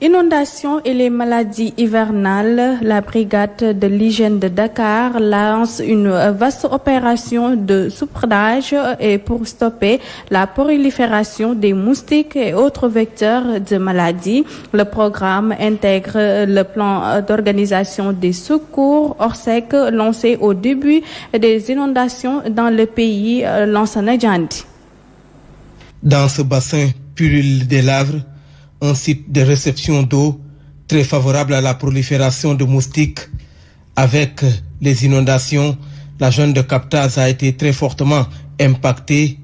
Inondations et les maladies hivernales, la brigade de l'hygiène de Dakar lance une vaste opération de saupoudrage et pour stopper la prolifération des moustiques et autres vecteurs de maladies. Le programme intègre le plan d'organisation des secours Orsec lancé au début des inondations dans le pays, Lansana Djandi. Dans ce bassin pullule des Lavres, un site de réception d'eau très favorable à la prolifération de moustiques. Avec les inondations, la zone de captage a été très fortement impactée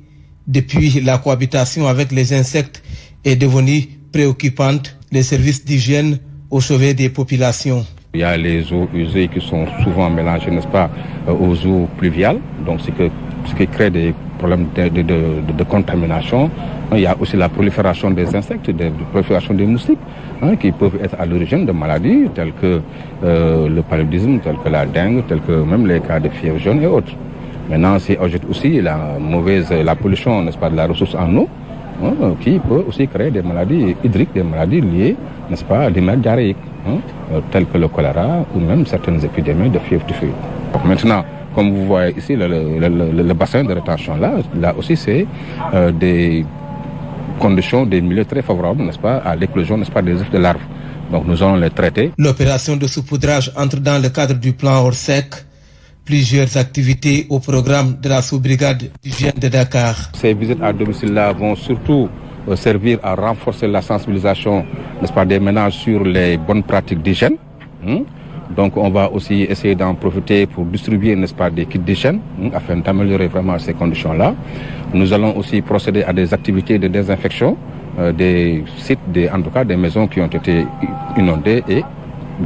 depuis la cohabitation avec les insectes est devenue préoccupante. Les services d'hygiène au chevet des populations. Il y a les eaux usées qui sont souvent mélangées, n'est-ce pas, aux eaux pluviales, donc ce qui crée des problèmes de contamination. Il y a aussi la prolifération des insectes, la prolifération des moustiques, qui peuvent être à l'origine de maladies telles que le paludisme, telles que la dengue, telles que même les cas de fièvre jaune et autres. Maintenant, c'est aussi la pollution, n'est-ce pas, de la ressource en eau, qui peut aussi créer des maladies hydriques, des maladies liées, n'est-ce pas, à des maladies diarrhéiques, telles que le choléra ou même certaines épidémies de fièvre typhoïde. Maintenant, comme vous voyez ici, le bassin de rétention là aussi c'est des conditions, des milieux très favorables, n'est-ce pas, à l'éclosion, n'est-ce pas, des œufs de larves. Donc nous allons les traiter. L'opération de saupoudrage entre dans le cadre du plan Orsec. Plusieurs activités au programme de la sous-brigade d'hygiène de Dakar. Ces visites à domicile-là vont surtout servir à renforcer la sensibilisation, n'est-ce pas, des ménages sur les bonnes pratiques d'hygiène. Donc on va aussi essayer d'en profiter pour distribuer, n'est-ce pas, des kits d'hygiène afin d'améliorer vraiment ces conditions-là. Nous allons aussi procéder à des activités de désinfection des sites, en tout cas des maisons qui ont été inondées et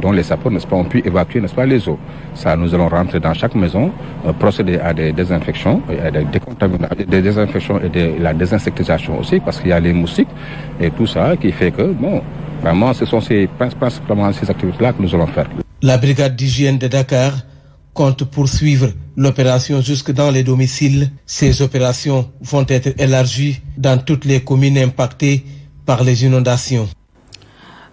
dont les sapeurs, n'est-ce pas, ont pu évacuer, n'est-ce pas, les eaux. Ça, nous allons rentrer dans chaque maison, procéder à des désinfections, à des désinfections et de la désinsectisation aussi, parce qu'il y a les moustiques et tout ça qui fait que, bon, vraiment, ce sont principalement ces activités-là que nous allons faire. La brigade d'hygiène de Dakar compte poursuivre l'opération jusque dans les domiciles. Ces opérations vont être élargies dans toutes les communes impactées par les inondations.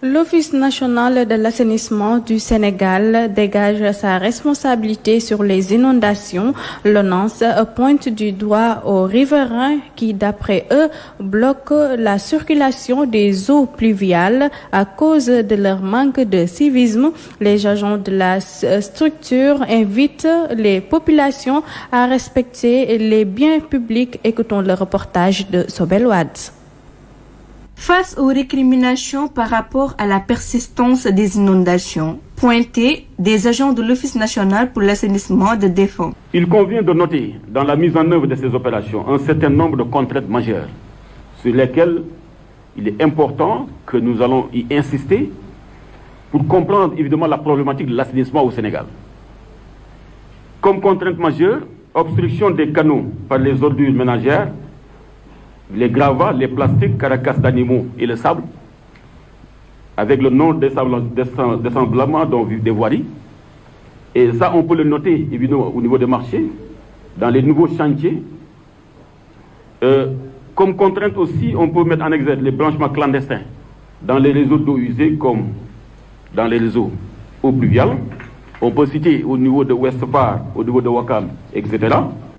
L'Office national de l'assainissement du Sénégal dégage sa responsabilité sur les inondations. L'ONAS pointe du doigt aux riverains qui, d'après eux, bloquent la circulation des eaux pluviales à cause de leur manque de civisme. Les agents de la structure invitent les populations à respecter les biens publics. Écoutons le reportage de Sobel Wad. Face aux récriminations par rapport à la persistance des inondations, pointées des agents de l'Office national pour l'assainissement de défend. Il convient de noter dans la mise en œuvre de ces opérations un certain nombre de contraintes majeures sur lesquelles il est important que nous allons y insister pour comprendre évidemment la problématique de l'assainissement au Sénégal. Comme contrainte majeure, obstruction des canaux par les ordures ménagères, les gravats, les plastiques, carcasses d'animaux et le sable, avec le non-désemblement des voiries. Et ça, on peut le noter évidemment au niveau des marchés, dans les nouveaux chantiers. Comme contrainte aussi, on peut mettre en exergue les branchements clandestins dans les réseaux d'eau usée comme dans les réseaux eau pluviale. On peut citer au niveau de Ouest Foire, au niveau de Ouakam, etc.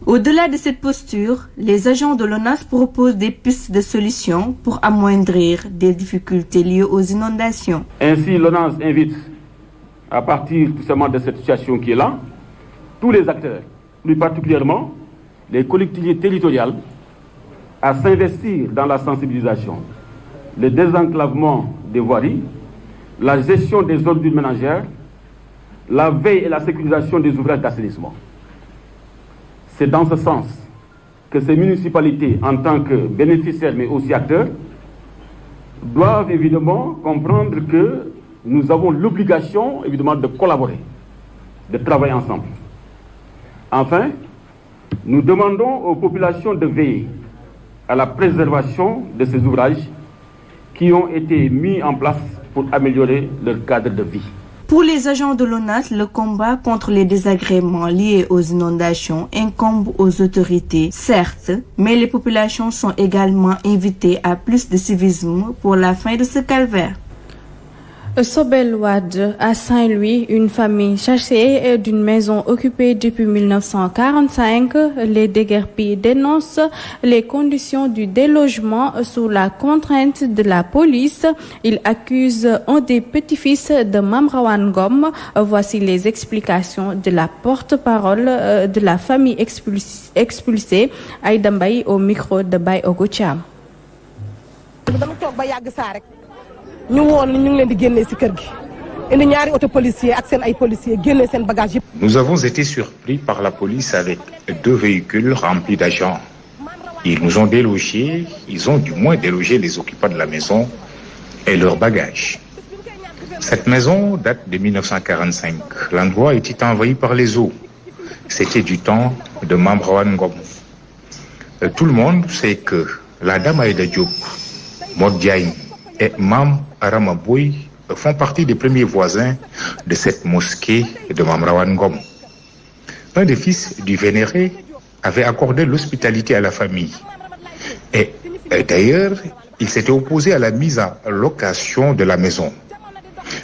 Au-delà de cette posture, les agents de l'ONAS proposent des pistes de solutions pour amoindrir des difficultés liées aux inondations. Ainsi, l'ONAS invite, à partir tout simplement de cette situation qui est là, tous les acteurs, plus particulièrement les collectivités territoriales, à s'investir dans la sensibilisation, le désenclavement des voiries, la gestion des ordures ménagères, la veille et la sécurisation des ouvrages d'assainissement. C'est dans ce sens que ces municipalités, en tant que bénéficiaires mais aussi acteurs, doivent évidemment comprendre que nous avons l'obligation évidemment de collaborer, de travailler ensemble. Enfin, nous demandons aux populations de veiller à la préservation de ces ouvrages qui ont été mis en place pour améliorer leur cadre de vie. Pour les agents de l'ONAS, le combat contre les désagréments liés aux inondations incombe aux autorités, certes, mais les populations sont également invitées à plus de civisme pour la fin de ce calvaire. Sobel Wade, à Saint-Louis, une famille chassée d'une maison occupée depuis 1945. Les déguerpis dénoncent les conditions du délogement sous la contrainte de la police. Ils accusent un des petits-fils de Mame Rawane Ngom. Voici les explications de la porte-parole de la famille expulsée, Aïda Mbaye, au micro de Baye Ogo Thiam. Nous avons été surpris par la police avec 2 véhicules remplis d'agents. Ils nous ont délogés, ils ont du moins délogé les occupants de la maison et leurs bagages. Cette maison date de 1945. L'endroit était envahi par les eaux. C'était du temps de Mame Rawane Ngom. Tout le monde sait que la dame Aïda Diop, Modou Diagne et Mame Arama Boye font partie des premiers voisins de cette mosquée de Mame Rawane Ngom. Un des fils du vénéré avait accordé l'hospitalité à la famille. Et d'ailleurs, il s'était opposé à la mise en location de la maison.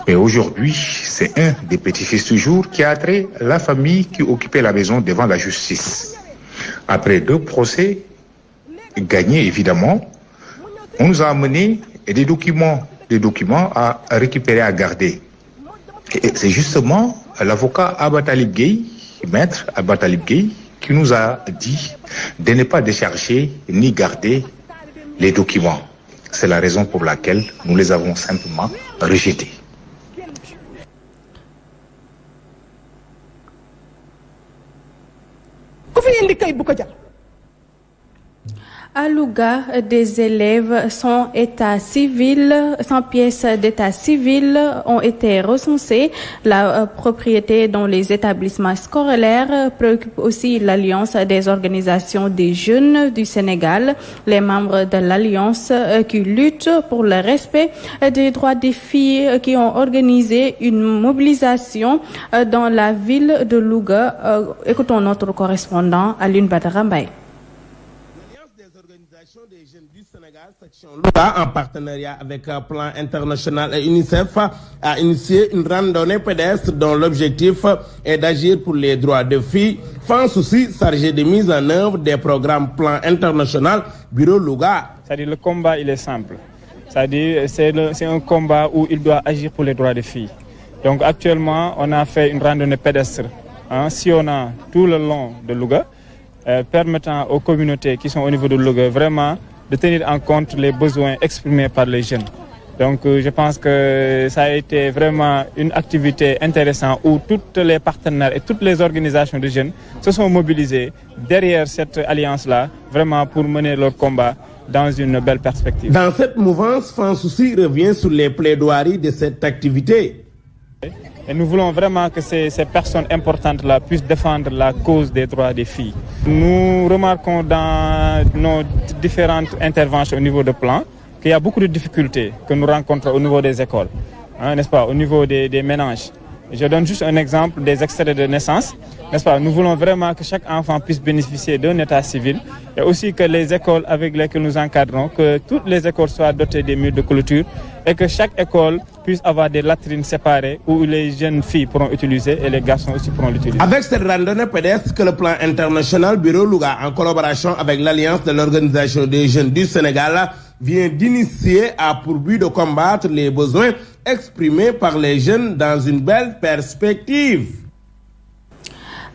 Mais aujourd'hui, c'est un des petits-fils toujours qui a attrait la famille qui occupait la maison devant la justice. Après 2 procès, gagnés évidemment, on nous a amené des documents à récupérer, à garder. Et c'est justement l'avocat Abba Talib Gueye, maître Abba Talib Gueye, qui nous a dit de ne pas décharger ni garder les documents. C'est la raison pour laquelle nous les avons simplement rejetés. À Louga, des élèves sans pièces d'état civil ont été recensés. La propriété dans les établissements scolaires préoccupe aussi l'Alliance des organisations des jeunes du Sénégal. Les membres de l'Alliance qui luttent pour le respect des droits des filles qui ont organisé une mobilisation dans la ville de Louga. Écoutons notre correspondant Alioune Badara Mbaye. Des jeunes du Sénégal, section Louga, en partenariat avec Plan International et UNICEF, a initié une randonnée pédestre dont l'objectif est d'agir pour les droits des filles, sans souci chargé de mise en œuvre des programmes Plan International Bureau Louga. C'est-à-dire le combat, il est simple. C'est-à-dire c'est un combat où il doit agir pour les droits des filles. Donc actuellement, on a fait une randonnée pédestre, sillonnant tout le long de Louga, permettant aux communautés qui sont au niveau de Louga vraiment de tenir en compte les besoins exprimés par les jeunes. Donc je pense que ça a été vraiment une activité intéressante où tous les partenaires et toutes les organisations de jeunes se sont mobilisés derrière cette alliance-là, vraiment pour mener leur combat dans une belle perspective. Dans cette mouvance, Fransouci revient sur les plaidoiries de cette activité. Et nous voulons vraiment que ces personnes importantes-là puissent défendre la cause des droits des filles. Nous remarquons dans nos différentes interventions au niveau de plan qu'il y a beaucoup de difficultés que nous rencontrons au niveau des écoles, n'est-ce pas, au niveau des ménages. Je donne juste un exemple des extraits de naissance, n'est-ce pas. Nous voulons vraiment que chaque enfant puisse bénéficier d'un état civil et aussi que les écoles avec lesquelles nous encadrons, que toutes les écoles soient dotées des murs de clôture et que chaque école puisse avoir des latrines séparées où les jeunes filles pourront utiliser et les garçons aussi pourront l'utiliser. Avec cette randonnée pédestre que le Plan International Bureau Louga, en collaboration avec l'Alliance de l'Organisation des jeunes du Sénégal, vient d'initier a pour but de combattre les besoins exprimés par les jeunes dans une belle perspective.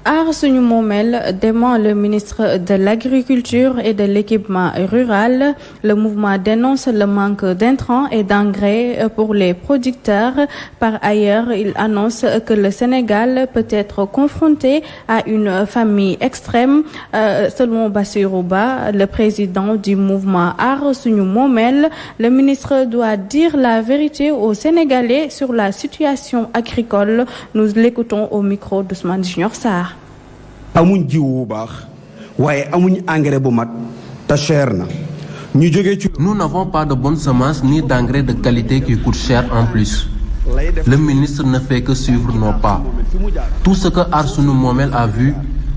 Aar Sunu Moomel dément le ministre de l'Agriculture et de l'Équipement rural. Le mouvement dénonce le manque d'intrants et d'engrais pour les producteurs. Par ailleurs, il annonce que le Sénégal peut être confronté à une famine extrême. Selon Bassirou Ba, le président du mouvement Aar Sunu Moomel, le ministre doit dire la vérité aux Sénégalais sur la situation agricole. Nous l'écoutons au micro d'Ousmane Junior Sarr. amuñ jiw bu baax waaye amuñ engrais bu mat ta cher na ñu jógee ci. Nous n'avons pas de bonnes semences ni d'engrais de qualité qui coûtent cher en plus. Le ministre ne fait que suivre nos pas. Tout ce que Aar Sunu Moomel a vu,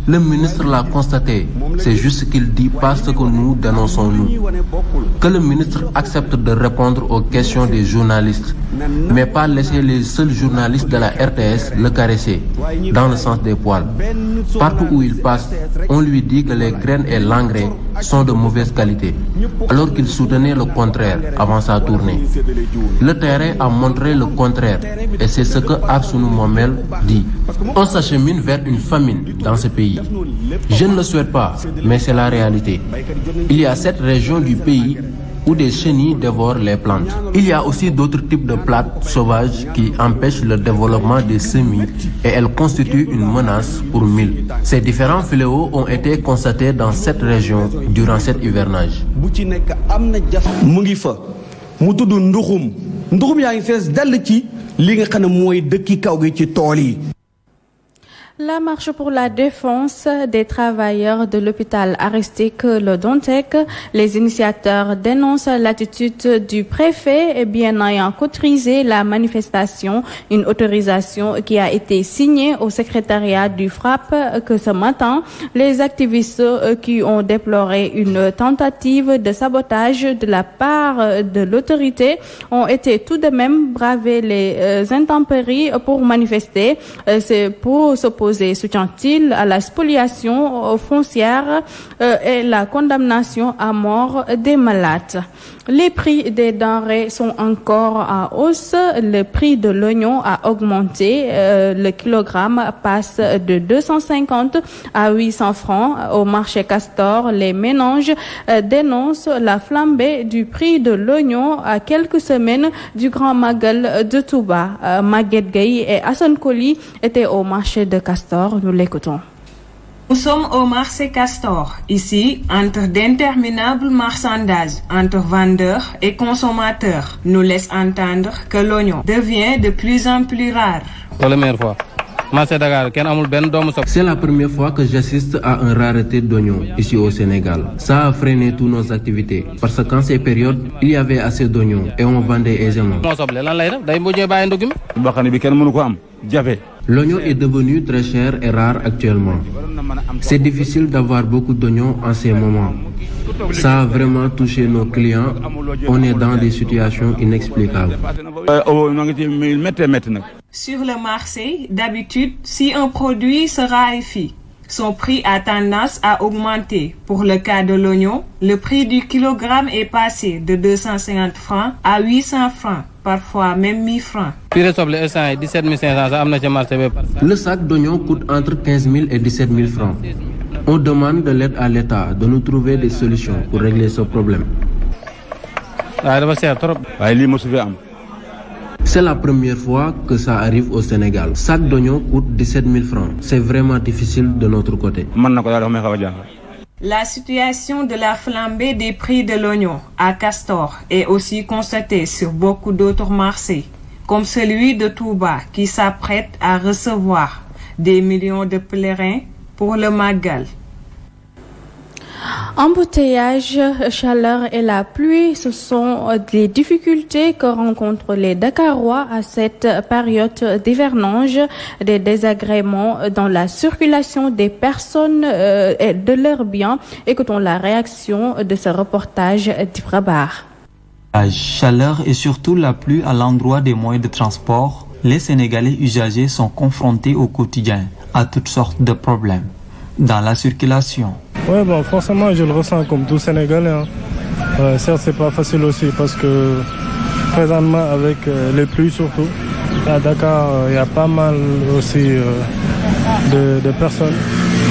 le ministre l'a constaté. C'est juste qu'il dit pas ce que nous dénonçons nous. Que le ministre accepte de répondre aux questions des journalistes mais pas laisser les seuls journalistes de la RTS le caresser, dans le sens des poils. Partout où il passe, on lui dit que les graines et l'engrais sont de mauvaise qualité, alors qu'il soutenait le contraire avant sa tournée. Le terrain a montré le contraire, et c'est ce que Arsounou Momel dit. On s'achemine vers une famine dans ce pays. Je ne le souhaite pas, mais c'est la réalité. Il y a 7 régions du pays où des chenilles dévorent les plantes. Il y a aussi d'autres types de plantes sauvages qui empêchent le développement des semis et elles constituent une menace pour 1000. Ces différents fléaux ont été constatés dans 7 régions durant cet hivernage. La marche pour la défense des travailleurs de l'hôpital Aristide Le Dantec. Les initiateurs dénoncent l'attitude du préfet bien ayant autorisé la manifestation, une autorisation qui a été signée au secrétariat du FRAPP que ce matin. Les activistes qui ont déploré une tentative de sabotage de la part de l'autorité ont été tout de même braver les intempéries pour manifester. C'est pour s'opposer, soutient-il, à la spoliation foncière et la condamnation à mort des malades. Les prix des denrées sont encore en hausse. Le prix de l'oignon a augmenté. Le kilogramme passe de 250 à 800 francs. Au marché Castor, les ménages dénoncent la flambée du prix de l'oignon à quelques semaines du Grand Magal de Touba. Maguette Gaye et Hassan Koli étaient au marché de Castor. Nous l'écoutons. Nous sommes au marché Castor. Ici, entre d'interminables marchandages entre vendeurs et consommateurs, nous laisse entendre que l'oignon devient de plus en plus rare. C'est la première fois que j'assiste à une rareté d'oignons ici au Sénégal. Ça a freiné toutes nos activités. Parce qu'en ces périodes, il y avait assez d'oignons et on vendait aisément. L'oignon est devenu très cher et rare actuellement. C'est difficile d'avoir beaucoup d'oignons en ces moments. Ça a vraiment touché nos clients. On est dans des situations inexplicables. Sur le marché, d'habitude, si un produit se raréfie, son prix a tendance à augmenter. Pour le cas de l'oignon, le prix du kilogramme est passé de 250 francs à 800 francs, parfois même 1000 francs. Le sac d'oignons coûte entre 15 000 et 17 000 francs. On demande de l'aide à l'État de nous trouver des solutions pour régler ce problème. C'est la première fois que ça arrive au Sénégal. Sac d'oignons coûte 17 000 francs. C'est vraiment difficile de notre côté. La situation de la flambée des prix de l'oignon à Castor est aussi constatée sur beaucoup d'autres marchés, comme celui de Touba qui s'apprête à recevoir des millions de pèlerins pour le Magal. Embouteillage, chaleur et la pluie, ce sont des difficultés que rencontrent les Dakarois à cette période d'hivernage, des désagréments dans la circulation des personnes et de leurs biens. Écoutons la réaction de ce reportage d'Ibrabar. La chaleur et surtout la pluie à l'endroit des moyens de transport, les Sénégalais usagers sont confrontés au quotidien à toutes sortes de problèmes dans la circulation. Oui, bon, forcément, je le ressens comme tout Sénégalais. Certes, c'est pas facile aussi parce que présentement, avec les pluies surtout, à Dakar, il y a pas mal aussi de personnes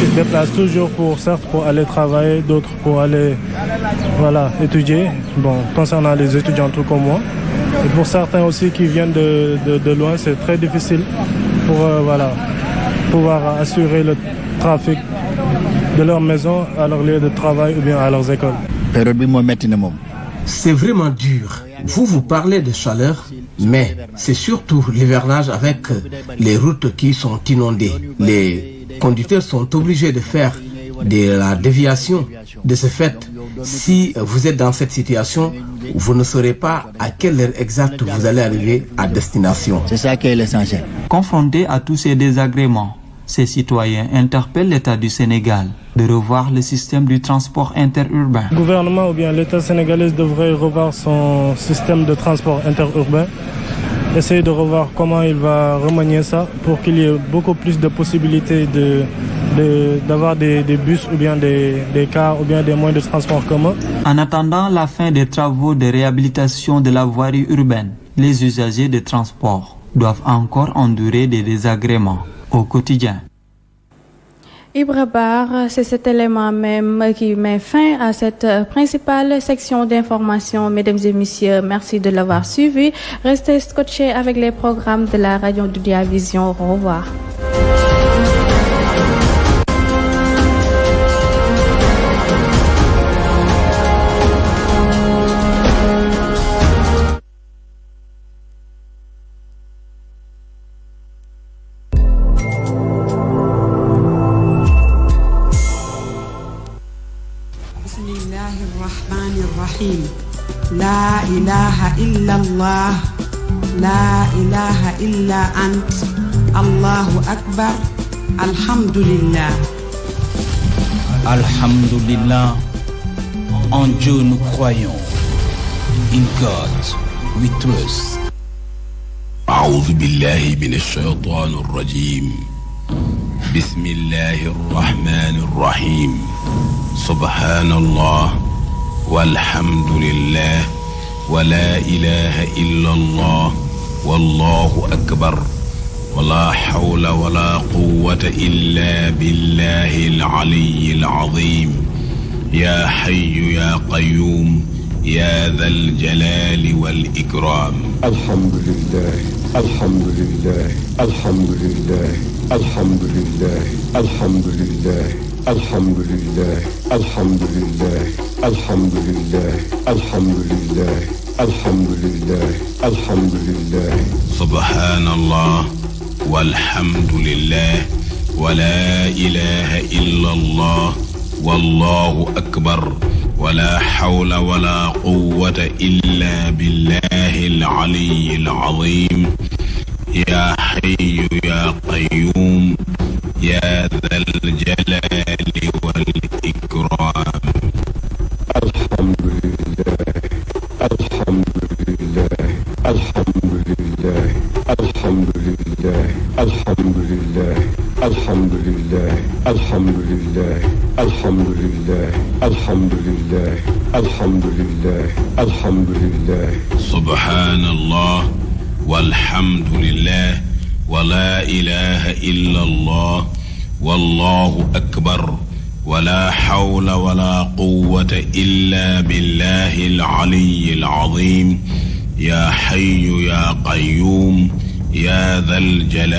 qui se déplacent toujours pour aller travailler, d'autres pour aller étudier. Bon, concernant les étudiants tout comme moi. Et pour certains aussi qui viennent de loin, c'est très difficile pour pouvoir assurer le trafic de leur maison à leur lieu de travail ou bien à leurs écoles. C'est vraiment dur. Vous parlez de chaleur, mais c'est surtout l'hivernage avec les routes qui sont inondées. Les conducteurs sont obligés de faire de la déviation. De ce fait, si vous êtes dans cette situation, vous ne saurez pas à quelle heure exacte vous allez arriver à destination. C'est ça qui est l'essentiel. Confrontés à tous ces désagréments, ces citoyens interpellent l'État du Sénégal de revoir le système du transport interurbain. Le gouvernement ou bien l'État sénégalais devrait revoir son système de transport interurbain essayer de revoir comment il va remanier ça pour qu'il y ait beaucoup plus de possibilités d'avoir des bus ou bien des cars ou bien des moyens de transport communs. En attendant la fin des travaux de réhabilitation de la voirie urbaine, les usagers de transport doivent encore endurer des désagréments au quotidien. Ibra Bar, c'est cet élément même qui met fin à cette principale section d'information. Mesdames et messieurs, merci de l'avoir suivi. Restez scotchés avec les programmes de la radio Dunia Vision. Au revoir. لا إله إلا الله لا إله إلا أنت الله أكبر الحمد لله. Alhamdulillah, en Dieu nous croyons. In God we trust. أعوذ بالله من الشيطان الرجيم. بسم الله الرحمن الرحيم. سبحان الله والحمد لله ولا إله إلا الله والله أكبر ولا حول ولا قوة إلا بالله العلي العظيم. يا حي يا قيوم يا ذا الجلال والإكرام. الحمد لله الحمد لله الحمد لله الحمد لله الحمد لله الحمد لله الحمد لله الحمد لله الحمد لله الحمد لله الحمد لله. سبحان الله والحمد لله ولا إله إلا الله والله أكبر ولا حول ولا قوة إلا بالله العلي العظيم. يا حي يا قيوم يا ذا الجلال والإكرام. الحمد لله الحمد لله الحمد لله الحمد لله الحمد لله الحمد لله الحمد لله الحمد لله الحمد لله الحمد لله الحمد لله. سبحان الله والحمد لله ولا إله إلا الله والله أكبر ولا حول ولا قوة إلا بالله العلي العظيم. يا حي يا قيوم يا ذا الجلال